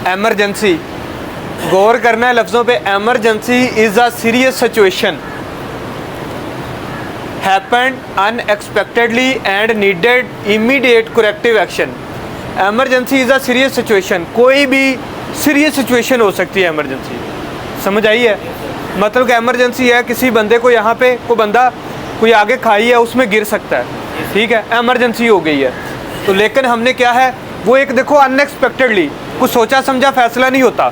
Emergency, गौर करना है लफ्ज़ों पे। Emergency is a serious situation happened unexpectedly and needed immediate corrective action. Emergency is a serious situation, कोई भी सीरियस सिचुएशन हो सकती है एमरजेंसी, समझ आई है? मतलब कि एमरजेंसी है, किसी बंदे को यहाँ पे कोई बंदा कोई आगे खाई है उसमें गिर सकता है, ठीक है, एमरजेंसी हो गई है। तो लेकिन हमने क्या है वो एक देखो अनएक्सपेक्टेडली कुछ सोचा समझा फैसला नहीं होता,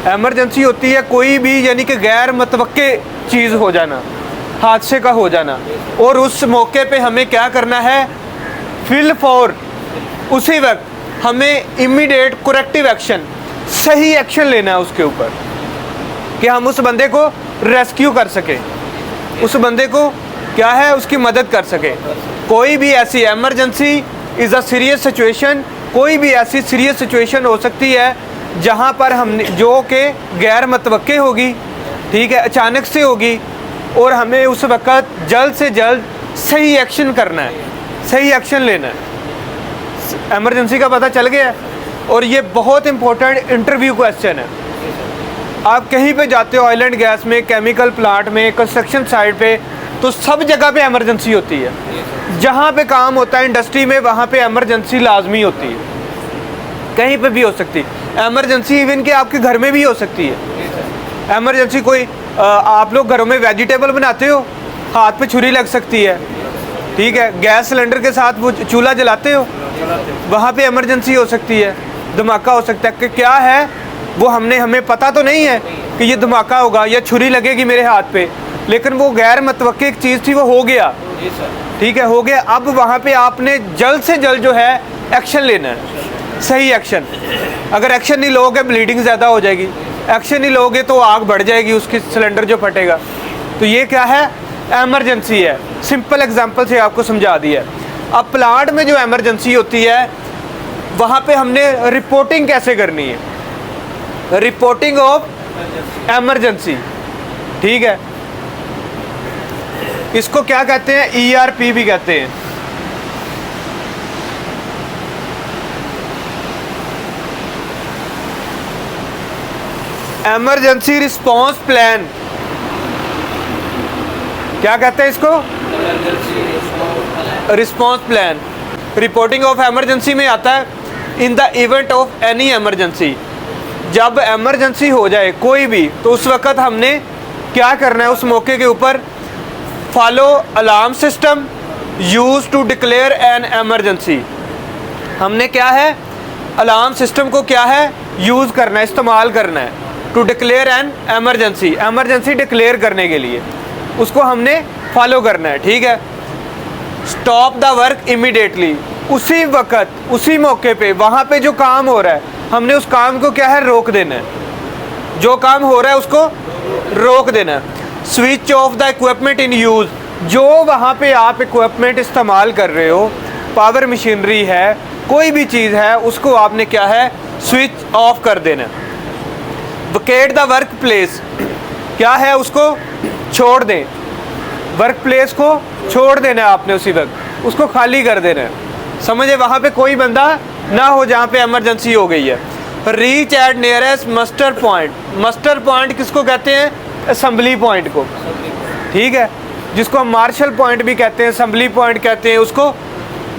एमरजेंसी होती है कोई भी यानी कि गैर मतवक्के चीज़ हो जाना, हादसे का हो जाना, और उस मौके पे हमें क्या करना है, फिल फॉर उसी वक्त हमें इमीडिएट करेक्टिव एक्शन, सही एक्शन लेना है उसके ऊपर कि हम उस बंदे को रेस्क्यू कर सके, उस बंदे को क्या है उसकी मदद कर सके। कोई भी ऐसी emergency is a serious situation, कोई भी ऐसी सीरियस सिचुएशन हो सकती है जहाँ पर हम जो कि गैर मतवक्के होगी, ठीक है, अचानक से होगी, और हमें उस वक़्त जल्द से जल्द सही एक्शन करना है, सही एक्शन लेना है। एमरजेंसी का पता चल गया है। और ये बहुत इंपॉर्टेंट इंटरव्यू क्वेश्चन है। आप कहीं पे जाते हो, ऑयल एंड गैस में, केमिकल प्लांट में, कंस्ट्रक्शन साइट पे, तो सब जगह पे एमरजेंसी होती है। जहाँ पे काम होता है इंडस्ट्री में, वहाँ पे एमरजेंसी लाजमी होती है, कहीं पे भी हो सकती है एमरजेंसी, इवन कि आपके घर में भी हो सकती है एमरजेंसी। कोई आप लोग घरों में वेजिटेबल बनाते हो, हाथ पे छुरी लग सकती है, ठीक है, गैस सिलेंडर के साथ वो चूल्हा जलाते हो, वहाँ पे एमरजेंसी हो सकती है, धमाका हो सकता है। कि क्या है वो हमें पता तो नहीं है कि ये धमाका होगा या छुरी लगेगी मेरे हाथ पे, लेकिन वो गैर मतवक्के एक चीज़ थी, वो हो गया, ठीक है, हो गया। अब वहाँ पे आपने जल्द से जल्द जो है एक्शन लेना है, सही एक्शन। अगर एक्शन नहीं लोगे ब्लीडिंग ज़्यादा हो जाएगी, एक्शन नहीं लोगे तो आग बढ़ जाएगी, उसकी सिलेंडर जो फटेगा। तो ये क्या है, एमरजेंसी है। सिंपल एग्जांपल से आपको समझा दिया है। अब प्लांट में जो एमरजेंसी होती है वहाँ पे हमने रिपोर्टिंग कैसे करनी है, रिपोर्टिंग ऑफ एमरजेंसी, ठीक है, इसको क्या कहते हैं, ERP भी कहते हैं। एमरजेंसी रिस्पांस प्लान, क्या कहते हैं इसको, response plan. Reporting of emergency में आता है in the event of any emergency, जब एमरजेंसी हो जाए कोई भी, तो उस वक़्त हमने क्या करना है उस मौके के ऊपर, follow alarm system use to declare an emergency. हमने क्या है, अलार्म सिस्टम को क्या है यूज़ करना है, इस्तेमाल करना है, to declare an emergency, emergency declare करने के लिए उसको हमने फॉलो करना है, ठीक है। स्टॉप द वर्क इमीडिएटली, उसी वक्त उसी मौके पे वहाँ पे जो काम हो रहा है हमने उस काम को क्या है रोक देना है, जो काम हो रहा है उसको रोक देना है। Switch off the equipment in use, जो वहाँ पे आप इक्विपमेंट इस्तेमाल कर रहे हो, पावर मशीनरी है, कोई भी चीज़ है, उसको आपने क्या है स्विच ऑफ कर देना। वेकेट द वर्क प्लेस, क्या है उसको छोड़ दें, वर्क प्लेस को छोड़ देना है आपने, उसी वक्त उसको खाली कर देना है, समझे, वहाँ पे कोई बंदा ना हो जहाँ पे एमरजेंसी हो गई है। Reach at nearest muster point, muster point किसको कहते हैं, असम्बली पॉइंट को, ठीक है, जिसको हम मार्शल पॉइंट भी कहते हैं, असम्बली पॉइंट कहते हैं, उसको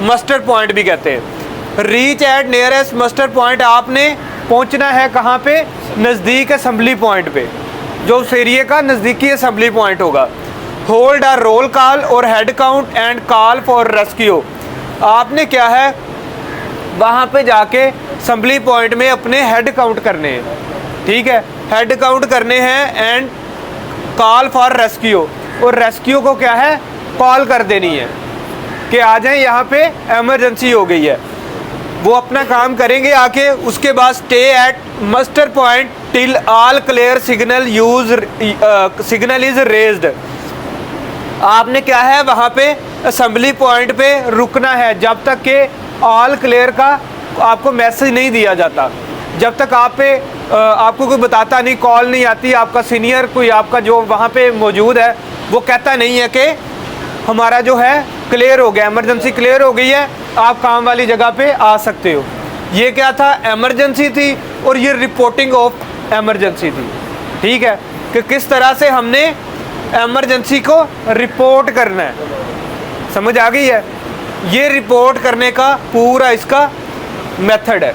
मस्टर पॉइंट भी कहते हैं। Reach at nearest muster point, आपने पहुंचना है कहाँ पे, नज़दीक असम्बली पॉइंट पे, जो उस एरिए का नज़दीकी असम्बली पॉइंट होगा। होल्ड अ रोल कॉल और head count and call for rescue, आपने क्या है वहाँ पे जाके असम्बली पॉइंट में अपने हेड काउंट करने हैं, ठीक है, हेड काउंट करने हैं, एंड कॉल फॉर रेस्क्यू, और रेस्क्यू को क्या है कॉल कर देनी है कि आ जाएं, यहाँ पे एमरजेंसी हो गई है। वो अपना काम करेंगे आके, उसके बाद stay at muster point till all clear signal signal is raised, आपने क्या है वहाँ पे असम्बली पॉइंट पे रुकना है जब तक कि ऑल क्लियर का आपको मैसेज नहीं दिया जाता, जब तक आपको कोई बताता नहीं, कॉल नहीं आती, आपका सीनियर कोई आपका जो वहाँ पे मौजूद है वो कहता नहीं है कि हमारा जो है क्लियर हो गया, एमरजेंसी क्लियर हो गई है, आप काम वाली जगह पे आ सकते हो। ये क्या था, एमरजेंसी थी, और ये रिपोर्टिंग ऑफ एमरजेंसी थी। ठीक है, कि किस तरह से हमने एमरजेंसी को रिपोर्ट करना है। समझ आ गई है? ये रिपोर्ट करने का पूरा इसका मेथड है।